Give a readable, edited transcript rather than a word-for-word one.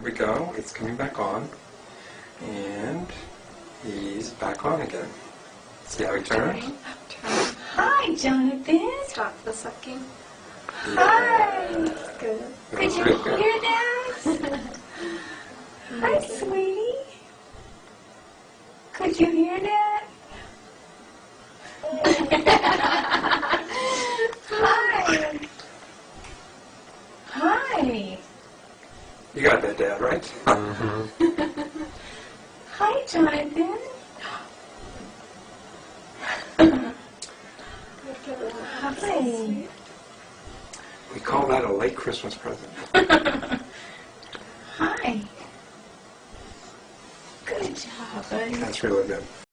we go. It's coming back on. And he's back on again. See how he turns? Hi, Jonathan. Stop the sucking. Hi. Good. Could you hear that? Hi, sweetie. Could you hear that? Hi. Hi. You got that, Dad, right? Hi, Jonathan. Hi. We call that a late Christmas present. Hi. Good job, buddy. That's really good.